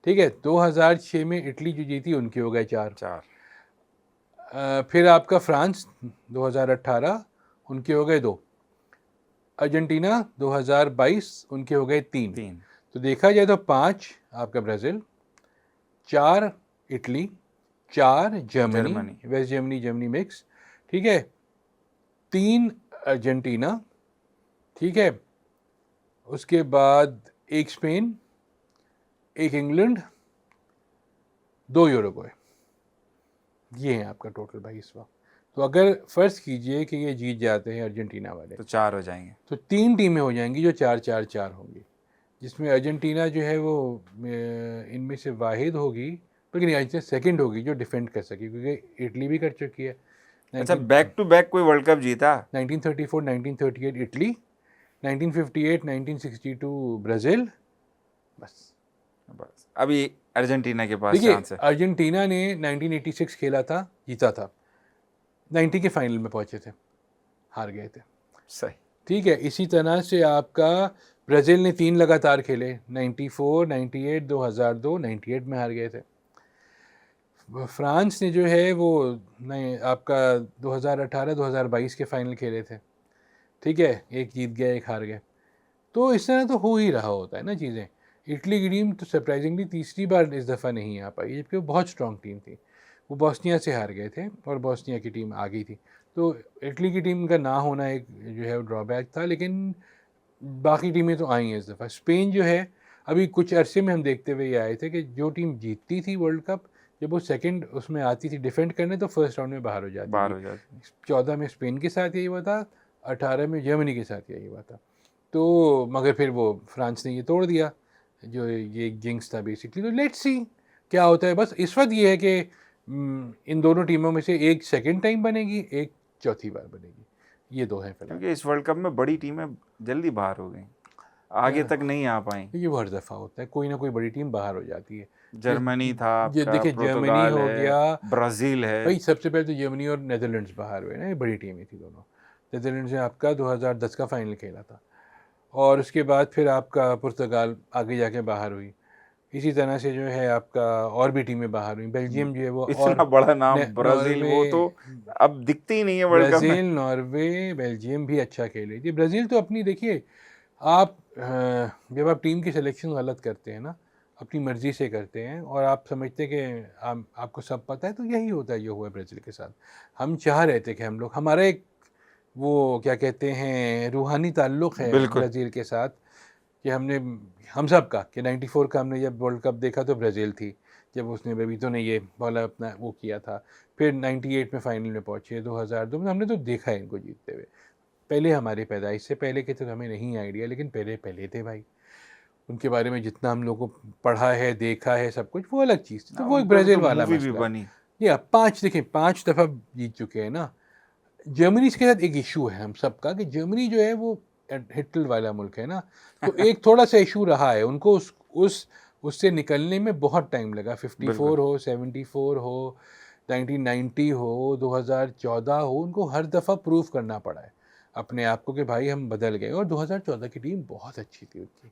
ठीक है। 2006 में इटली जो जीती उनके हो गए 4। 4। फिर आपका फ्रांस 2018 उनके हो गए 2, अर्जेंटीना 2022 उनके हो गए 3। 3। तो देखा जाए तो 5 आपका Brazil, 4 Italy, 4 Germany, Germany. West Germany Germany mix, ठीक है, 3 अर्जेंटीना, ठीक है। उसके बाद 1 स्पेन, 1 इंग्लैंड, 2 यूरुग्वे। ये है आपका टोटल भाई इस वक्त। तो अगर फ़र्ज़ कीजिए कि ये जीत जाते हैं अर्जेंटीना वाले, तो 4 हो जाएंगे। तो 3 टीमें हो जाएंगी जो 4-4-4 होंगी, जिसमें अर्जेंटीना जो है वो इनमें से वाहिद होगी, लेकिन अर्जेंटीना सेकंड होगी जो डिफेंड कर सके, क्योंकि इटली भी कर चुकी है। अच्छा, बैक टू बैक कोई वर्ल्ड कप जीता? 1934, 1938 इटली, 1958, 1962 ब्राज़ील, बस। बस अभी अर्जेंटीना के पास देखिए चांस है। अर्जेंटीना ने 1986 खेला था, जीता था, 90 के फाइनल में पहुंचे थे, हार गए थे, सही। ठीक है। इसी तरह से आपका ब्राज़ील ने 3 लगातार खेले, 94, 98, 2002, 98 में हार गए थे। फ्रांस ने जो है वो नहीं आपका 2018, 2022 के फाइनल खेले थे, ठीक है, एक जीत गए एक हार गए। तो इस तरह तो हो ही रहा होता है ना चीज़ें। इटली की टीम तो सरप्राइजिंगली तीसरी बार इस दफ़ा नहीं आ पाई, जबकि वो बहुत स्ट्रॉन्ग टीम थी। वो बॉस्निया से हार गए थे और बॉस्निया की टीम आ गई थी, तो इटली की टीम का ना होना एक जो है वो ड्रॉबैक था, लेकिन बाकी टीमें तो आई हैं इस दफ़ा। स्पेन जो है अभी कुछ अरसे में हम देखते हुए ये आए थे कि जो टीम जीतती थी वर्ल्ड कप, जब वो सेकंड उसमें आती थी डिफेंड करने, तो फर्स्ट राउंड में बाहर हो जाती बाहर थी। हो जाती। 14 में स्पेन के साथ यही हुआ था, 18 में जर्मनी के साथ यही हुआ था। तो मगर फिर वो फ्रांस ने ये तोड़ दिया, जो ये जिंक्स था बेसिकली। तो लेट्स सी क्या होता है। बस इस वक्त ये है कि इन दोनों टीमों में से एक सेकंड टाइम बनेगी, एक चौथी बार बनेगी, ये दो हैं फिलहाल। क्योंकि इस वर्ल्ड कप में बड़ी टीमें जल्दी बाहर हो गई, आगे तक नहीं आ पाई। ये वो हर दफ़ा होता है, कोई ना कोई बड़ी टीम बाहर हो जाती है। जर्मनी था ये आपका, देखिए, जर्मनी पुर्तगाल हो है, गया ब्राज़ील है। भाई। सबसे पहले तो जर्मनी और नेदरलैंड्स बाहर हुए ना, ये बड़ी टीमें थी दोनों। नेदरलैंड्स ने आपका 2010 का फाइनल खेला था, और उसके बाद फिर आपका पुर्तगाल आगे जाके बाहर हुई। इसी तरह से जो है आपका और भी टीमें बाहर हुई। बेल्जियम जो है वो, इतना और बड़ा नाम ब्राज़ील, नॉर्वे, वो तो अब दिखती ही नहीं है वर्ल्ड कप में। ब्राज़ील, नॉर्वे, बेल्जियम भी अच्छा खेल रही थी। ब्राज़ील तो अपनी देखिए, आप जब आप टीम की सिलेक्शन गलत करते हैं ना, अपनी मर्ज़ी से करते हैं, और आप समझते हैं कि आपको सब पता है, तो यही होता है जो हुआ ब्राज़ील के साथ। हम चाह रहे थे कि हम लोग, हमारा एक वो क्या कहते हैं, रूहानी ताल्लुक़ है बिल्कुल। ब्राज़ील के साथ, कि हम सब का, कि 94 का हमने जब वर्ल्ड कप देखा तो ब्राज़ील थी, जब उसने बेबीतो ने ये वाला अपना वो किया था। फिर 98 में फाइनल में पहुँचे, 2002 में हमने तो देखा है इनको जीतते हुए। पहले हमारी पैदाइश से पहले के तो हमें नहीं आइडिया, लेकिन पहले पहले थे भाई। उनके बारे में जितना हम लोगों को पढ़ा है, देखा है, सब कुछ, वो अलग चीज़ थी। तो वो एक उन पे ब्राज़ील तो वाला मूवी भी मसला। बनी। या 5 देखें, 5 दफ़ा जीत चुके हैं ना। जर्मनी के साथ एक इशू है हम सबका, कि जर्मनी जो है वो हिटलर वाला मुल्क है ना, तो एक थोड़ा सा इशू रहा है उनको, उससे निकलने में बहुत टाइम लगा। 54 हो, 74 हो, 1990 हो, 2014 हो, उनको हर दफ़ा प्रूव करना पड़ा है अपने आप को कि भाई हम बदल गए। और 2014 की टीम बहुत अच्छी थी उनकी,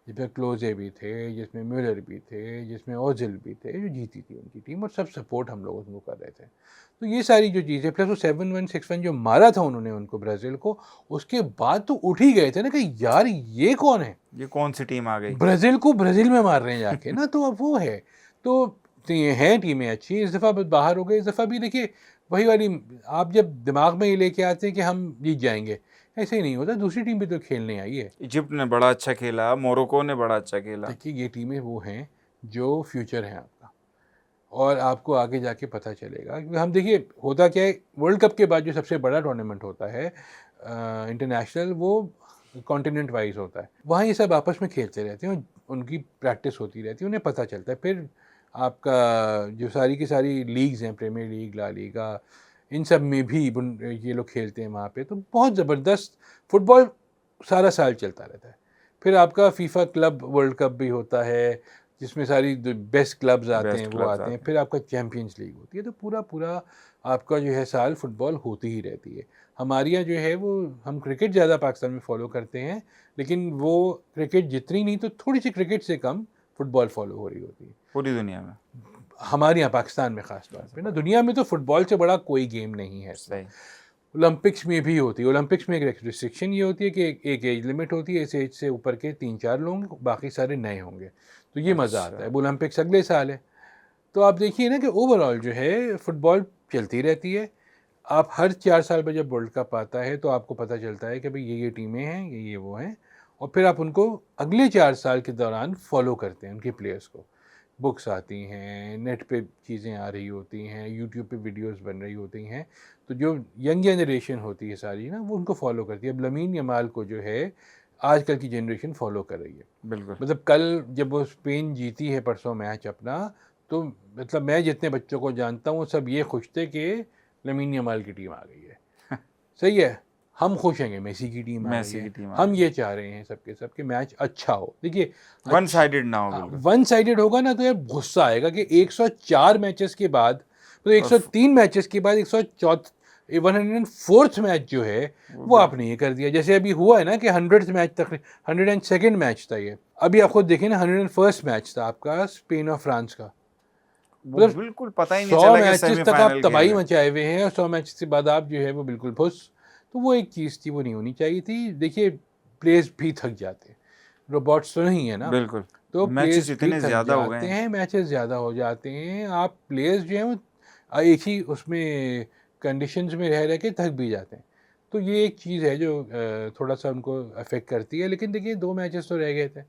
जिसमें क्लोजे भी थे, जिसमें म्यूलर भी थे, जिसमें ओजिल भी थे, जो जीती थी उनकी टीम, और सब सपोर्ट हम लोग उनको कर रहे थे। तो ये सारी जो चीज़ें, प्लस वो 7-1 6-1 जो मारा था उन्होंने उनको, ब्राज़ील को, उसके बाद तो उठ ही गए थे ना कि यार ये कौन है, ये कौन सी टीम आ गई। ब्राज़ील को ब्राज़ील में मार रहे हैं जाके ना। तो अब वो है, तो ये हैं टीमें अच्छी। इस दफ़ा बाहर हो गए, इस दफ़ा भी देखिए वही वाली, आप जब दिमाग में ये लेके आते हैं कि हम जीत जाएंगे, ऐसे ही नहीं होता। दूसरी टीम भी तो खेलने आई है। इजिप्ट ने बड़ा अच्छा खेला, मोरक्को ने बड़ा अच्छा खेला। देखिए, ये टीमें वो हैं जो फ्यूचर है आपका, और आपको आगे जाके पता चलेगा। क्योंकि हम देखिए, होता क्या है, वर्ल्ड कप के बाद जो सबसे बड़ा टूर्नामेंट होता है इंटरनेशनल, वो कॉन्टिनेंट वाइज होता है। वहाँ ये सब आपस में खेलते रहते हैं, उनकी प्रैक्टिस होती रहती है, उन्हें पता चलता है। फिर आपका जो सारी की सारी लीग्स हैं, प्रीमियर लीग, ला लीगा, इन सब में भी ये लोग खेलते हैं वहाँ पे। तो बहुत ज़बरदस्त फुटबॉल सारा साल चलता रहता है। फिर आपका फीफा क्लब वर्ल्ड कप भी होता है, जिसमें सारी बेस्ट क्लब्स आते हैं, बेस्ट वो क्लब्स आते हैं। आते फिर आपका चैम्पियंस लीग होती है। तो पूरा पूरा आपका जो है साल फुटबॉल होती ही रहती है। हमारे यहाँ जो है वो, हम क्रिकेट ज़्यादा पाकिस्तान में फॉलो करते हैं, लेकिन वो क्रिकेट जितनी नहीं तो थोड़ी सी क्रिकेट से कम फुटबॉल फॉलो हो रही होती है पूरी दुनिया में। हमारे यहाँ पाकिस्तान में ख़ास तौर पे ना। दुनिया में तो फुटबॉल से बड़ा कोई गेम नहीं है। सही। ओलंपिक्स में भी होती है। ओलंपिक्स में एक रिस्ट्रिक्शन ये होती है कि एक एज लिमिट होती है, इस एज से ऊपर के 3-4 लोग होंगे, बाकी सारे नए होंगे। तो ये मज़ा आता अच्छा। है। अब ओलंपिक्स अगले साल है, तो आप देखिए ना कि ओवरऑल जो है फुटबॉल चलती रहती है। आप हर 4 साल में जब वर्ल्ड कप आता है तो आपको पता चलता है कि भाई ये टीमें हैं, ये वो हैं, और फिर आप उनको अगले 4 साल के दौरान फॉलो करते हैं, उनके प्लेयर्स को। बुक्स आती हैं, नेट पे चीज़ें आ रही होती हैं, यूट्यूब पे वीडियोस बन रही होती हैं। तो जो यंग जनरेशन होती है सारी ना, वो उनको फॉलो करती है। अब लमीन यमाल को जो है आजकल की जनरेशन फॉलो कर रही है। बिल्कुल। मतलब कल जब वो स्पेन जीती है परसों मैच अपना, तो मतलब मैं जितने बच्चों को जानता हूँ सब ये खुश थे कि लमीन यमाल की टीम आ गई है। सही है, हम खुश हैं कि मेसी की टीम आ गई मेसी है। की टीम आ हम गई। ये चाह रहे हैं सबके सब कि मैच अच्छा हो। देखिए, वन साइडेड ना हो बिल्कुल। वन साइडेड होगा ना तो यार गुस्सा आएगा कि 104 मैचेस के बाद, तो 103 मैचेस के बाद 104th मैच जो है वो आपने ये कर दिया। जैसे अभी हुआ है ना कि 100th मैच तक, 102nd मैच था ये। अभी आप खुद देखें ना, 101st मैच था आपका स्पेन और फ्रांस का। वो मतलब बिल्कुल पता ही नहीं 100 चला कि मैचेस तक आप सेमीफाइनल खेल तबाही रहे हैं। मचाए हुए हैं, और 100 मैचेस के बाद आप जो है वो बिल्कुल फुस। तो वो एक चीज़ थी, वो नहीं होनी चाहिए थी। देखिए, प्लेयर्स भी थक जाते हैं, रोबोट्स तो नहीं है ना। बिल्कुल। तो मैचेस प्लेयर्स भी इतने थक ज़्यादा हो गए जाते हैं। हैं, मैचेस ज़्यादा हो जाते हैं। आप प्लेयर्स जो हैं वो एक ही उसमें कंडीशंस में रह रह के थक भी जाते हैं। तो ये एक चीज़ है जो थोड़ा सा उनको अफेक्ट करती है। लेकिन देखिए, 2 मैचेस तो रह गए थे।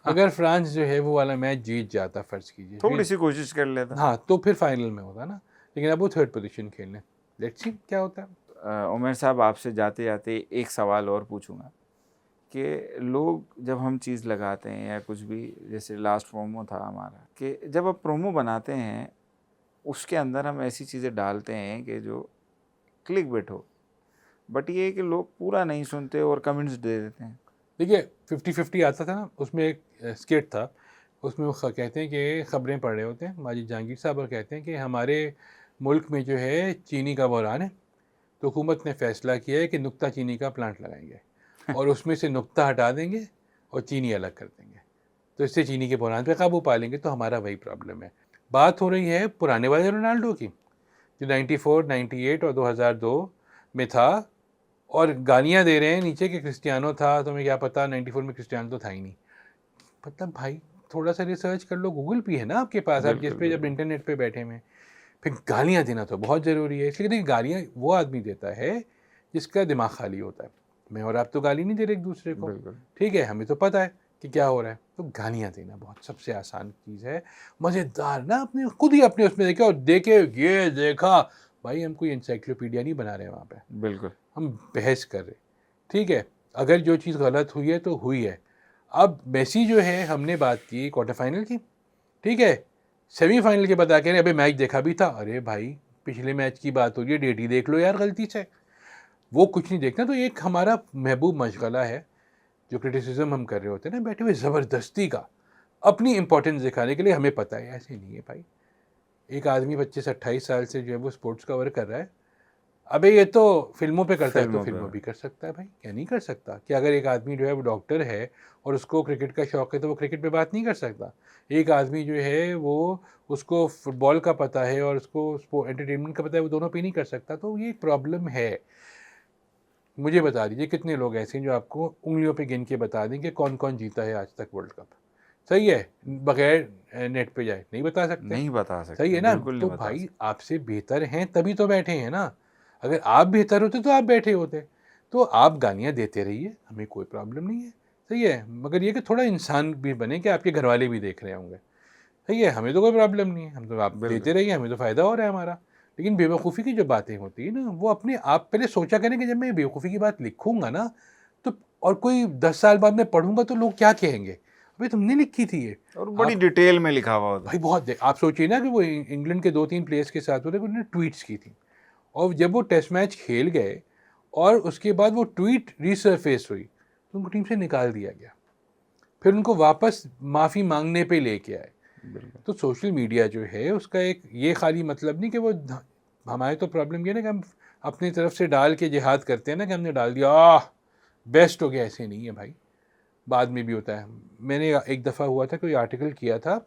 अगर फ्रांस जो है वो वाला मैच जीत जाता, फ़र्ज़ कीजिए, थोड़ी सी कोशिश कर लेता। हाँ, तो फिर फाइनल में होता ना। लेकिन अब वो थर्ड पोजीशन खेलने, लेट्स सी क्या होता है। उमर साहब, आपसे जाते जाते एक सवाल और पूछूंगा कि लोग जब हम चीज़ लगाते हैं या कुछ भी, जैसे लास्ट प्रोमो था हमारा, कि जब आप प्रोमो बनाते हैं उसके अंदर हम ऐसी चीज़ें डालते हैं कि जो क्लिक बेट हो, बट ये है कि लोग पूरा नहीं सुनते और कमेंट्स दे देते हैं। देखिए 50-50 आता था ना, उसमें एक स्किट था, उसमें वो कहते हैं कि खबरें पढ़ रहे होते हैं माजिद जहांगीर साहब और कहते हैं कि हमारे मुल्क में जो है चीनी का बहरान है, तो हुकूमत ने फैसला किया है कि नुक्ता चीनी का प्लांट लगाएंगे और उसमें से नुक्ता हटा देंगे और चीनी अलग कर देंगे, तो इससे चीनी के बहरान पे काबू पा लेंगे। तो हमारा वही प्रॉब्लम है। बात हो रही है पुराने वाले रोनाल्डो की, जो 94, 98 और 2002 में था, और गालियां दे रहे हैं नीचे कि क्रिस्टियानो था। तुम्हें क्या पता, 94 में क्रिस्टियानो तो था ही नहीं। मतलब भाई थोड़ा सा रिसर्च कर लो, गूगल भी है ना आपके पास, आप जिस बिल्कुल पे जब बिल्कुल इंटरनेट पे बैठे हुए। फिर गालियां देना तो बहुत ज़रूरी है, इसलिए देखिए गालियां वो आदमी देता है जिसका दिमाग खाली होता है। मैं और आप तो गाली नहीं दे रहे एक दूसरे को, बिल्कुल। ठीक है, हमें तो पता है कि क्या हो रहा है। तो गालियां देना बहुत सबसे आसान चीज़ है, मज़ेदार ना, अपने खुद ही अपने उसमें देखे और देखे ये देखा। भाई हम कोई इंसाइक्लोपीडिया नहीं बना रहे वहाँ पे, बिल्कुल हम बहस कर रहे। ठीक है, अगर जो चीज़ गलत हुई है तो हुई है। अब मेसी जो है, हमने बात की क्वार्टर फाइनल की, ठीक है, सेमीफाइनल के बता के रहे अबे मैच देखा भी था। अरे भाई पिछले मैच की बात हो रही है, डेट ही देख लो यार गलती से। वो कुछ नहीं देखना। तो एक हमारा महबूब मशगला है जो क्रिटिसिज्म हम कर रहे होते हैं ना बैठे हुए, ज़बरदस्ती का अपनी इंपॉर्टेंस दिखाने के लिए। हमें पता है ऐसे नहीं है भाई। एक आदमी 25-28 साल से जो है वो स्पोर्ट्स कवर कर रहा है। अबे ये तो फिल्मों पे करता है, तो फिल्मों पे। फिल्मों भी कर सकता है भाई, क्या नहीं कर सकता? कि अगर एक आदमी जो है वो डॉक्टर है और उसको क्रिकेट का शौक है, तो वो क्रिकेट पे बात नहीं कर सकता? एक आदमी जो है वो, उसको फुटबॉल का पता है और उसको एंटरटेनमेंट का पता है, वो दोनों पे नहीं कर सकता? तो ये एक प्रॉब्लम है। मुझे बता दीजिए कितने लोग ऐसे हैं जो आपको उंगलियों पे गिन के बता दें कि कौन कौन जीता है आज तक वर्ल्ड कप? सही है, बगैर नेट पे जाए नहीं बता सकते। नहीं बता सही सकते, है ना? बिल्कुल नहीं तो बता भाई सकते। आपसे बेहतर हैं तभी तो बैठे हैं ना। अगर आप बेहतर होते तो आप बैठे होते। तो आप गालियाँ देते रहिए, हमें कोई प्रॉब्लम नहीं है। सही है, मगर ये कि थोड़ा इंसान भी बने कि आपके घर वाले भी देख रहे होंगे। सही है, हमें तो कोई प्रॉब्लम नहीं है, हम तो आप बिल्कुल देते रहिए, हमें तो फ़ायदा हो रहा है हमारा। लेकिन बेवकूफ़ी की जो बातें होती है ना, वो अपने आप पहले सोचा करें कि जब मैं बेवकूफ़ी की बात लिखूँगा ना, तो और कोई 10 साल बाद मैं पढ़ूँगा तो लोग क्या कहेंगे? अबे तुमने लिखी थी ये। और बड़ी आप डिटेल में लिखा हुआ होता भाई बहुत आप सोचिए ना कि वो इंग्लैंड के 2-3 प्लेयर्स के साथ होते, उन्होंने ट्वीट्स की थी, और जब वो टेस्ट मैच खेल गए और उसके बाद वो ट्वीट रीसरफेस हुई, तो उनको टीम से निकाल दिया गया। फिर उनको वापस माफ़ी मांगने पे लेके आए। है। बिल्कुल तो सोशल मीडिया जो है उसका एक ये खाली मतलब नहीं कि वो हमारे तो प्रॉब्लम ये ना कि हम अपनी तरफ से डाल के जिहाद करते हैं ना कि हमने डाल दिया बेस्ट हो गया। ऐसे नहीं है भाई, बाद में भी होता है। मैंने एक दफ़ा हुआ था, कोई आर्टिकल किया था,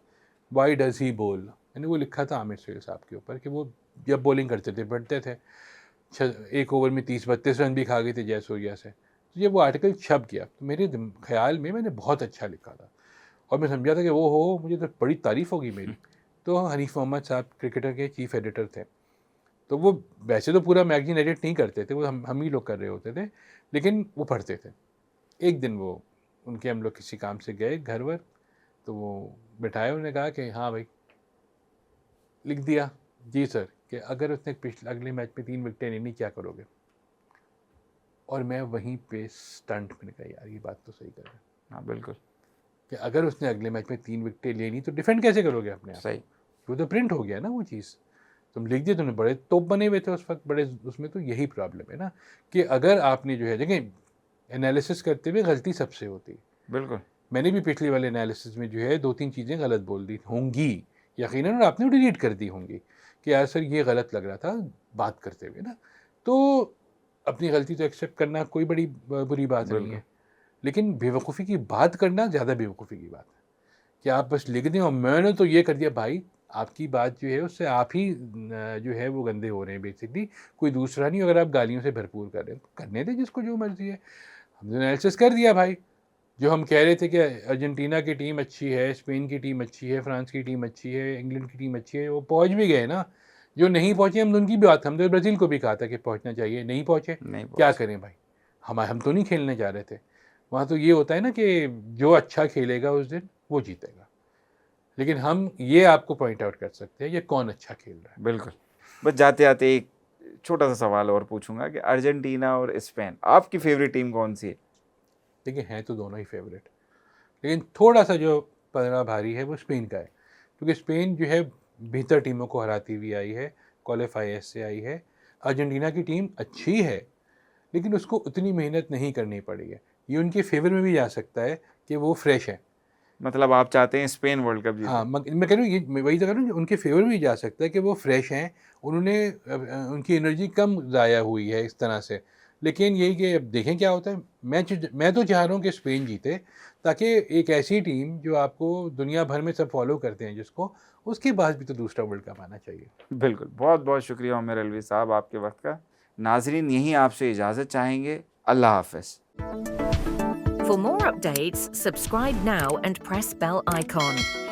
वाई डज़ ही बोल, मैंने वो लिखा था आमिर सुहेल साहब के ऊपर कि वो जब बॉलिंग करते थे बढ़ते थे, एक ओवर में 30-32 रन भी खा गए थे जयसूर्या से। तो जब वो आर्टिकल छप गया तो मेरे ख्याल में मैंने बहुत अच्छा लिखा था, और मैं समझा था कि वो हो मुझे तो बड़ी तारीफ़ होगी मेरी। तो हनीफ मोहम्मद साहब क्रिकेटर के चीफ एडिटर थे, तो वो वैसे तो पूरा मैगजीन एडिट नहीं करते थे, वो हम ही लोग कर रहे होते थे, लेकिन वो पढ़ते थे। एक दिन वो उनके हम लोग किसी काम से गए घर वर, तो वो बिठाए, उन्होंने कहा कि हाँ भाई, लिख दिया जी सर, कि अगर उसने पिछले अगले मैच में 3 विकेटें लेनी क्या करोगे? और मैं वहीं पे स्टंट, मैंने कहा यार ये बात तो सही कर रहे हैं हाँ बिल्कुल कि अगर उसने अगले मैच में 3 विकेटें लेनी तो डिफेंड कैसे करोगे अपने आप सही। को? वो तो प्रिंट हो गया ना वो चीज़। तुम लिख दिए, तुमने बड़े तोप बने हुए थे उस वक्त बड़े उसमें। तो यही प्रॉब्लम है ना कि अगर आपने जो है देखें, एनालिसिस करते हुए गलती सबसे होती है। बिल्कुल मैंने भी पिछले वाले एनालिसिस में जो है 2-3 चीज़ें गलत बोल दी होंगी यकीनन, और आपने डिलीट कर दी होंगी कि यार सर ये गलत लग रहा था बात करते हुए ना। तो अपनी गलती तो एक्सेप्ट करना कोई बड़ी बुरी बात नहीं बिल्कुल है, लेकिन बेवकूफ़ी की बात करना ज़्यादा बेवकूफ़ी की बात है कि आप बस लिख दें और मैंने तो ये कर दिया। भाई आपकी बात जो है उससे आप ही जो है वो गंदे हो रहे हैं बेसिकली, कोई दूसरा नहीं। अगर आप गालियों से भरपूर कर रहे हैं तो करने दें जिसको जो मर्जी है। हमने एनालिसिस कर दिया भाई। जो हम कह रहे थे कि अर्जेंटीना की टीम अच्छी है, स्पेन की टीम अच्छी है, फ्रांस की टीम अच्छी है, इंग्लैंड की टीम अच्छी है, वो पहुंच भी गए ना। जो नहीं पहुंचे हम उनकी भी बात, हम तो ब्राज़ील को भी कहा था कि पहुंचना चाहिए, नहीं पहुंचे, नहीं क्या पहुँच। करें भाई? हम तो नहीं खेलने जा रहे थे वहाँ। तो ये होता है ना कि जो अच्छा खेलेगा उस दिन वो जीतेगा। लेकिन हम ये आपको पॉइंट आउट कर सकते हैं ये कौन अच्छा खेल रहा है। बिल्कुल। बस जाते आते एक छोटा सा सवाल और पूछूंगा कि अर्जेंटीना और स्पेन, आपकी फेवरेट टीम कौन सी है? लेकिन हैं तो दोनों ही फेवरेट। लेकिन थोड़ा सा जो पलड़ा भारी है वो स्पेन का है, क्योंकि स्पेन जो है बेहतर टीमों को हराती हुई आई है, क्वालिफायर्स से आई है। अर्जेंटीना की टीम अच्छी है, लेकिन उसको उतनी मेहनत नहीं करनी पड़ी है। ये उनके फेवर में भी जा सकता है कि वो फ्रेश है। मतलब आप चाहते हैं स्पेन वर्ल्ड कप जीते? हाँ, मैं कह रहा हूँ, ये मैं वही तो कह रहा हूँ, उनके फेवर में भी जा सकता है कि वो फ्रेश हैं, उन्होंने उनकी एनर्जी कम ज़ाया हुई है इस तरह से। लेकिन यही कि अब देखें क्या होता है। मैं तो चाह रहा हूँ कि स्पेन जीते, ताकि एक ऐसी टीम जो आपको दुनिया भर में सब फॉलो करते हैं जिसको, उसके बाद भी तो दूसरा वर्ल्ड कप आना चाहिए। बिल्कुल, बहुत बहुत शुक्रिया उमर अलवी साहब आपके वक्त का। नाजरीन यहीं आपसे इजाज़त चाहेंगे। अल्लाह हाफ़िज़। For more updates, subscribe now and press bell icon.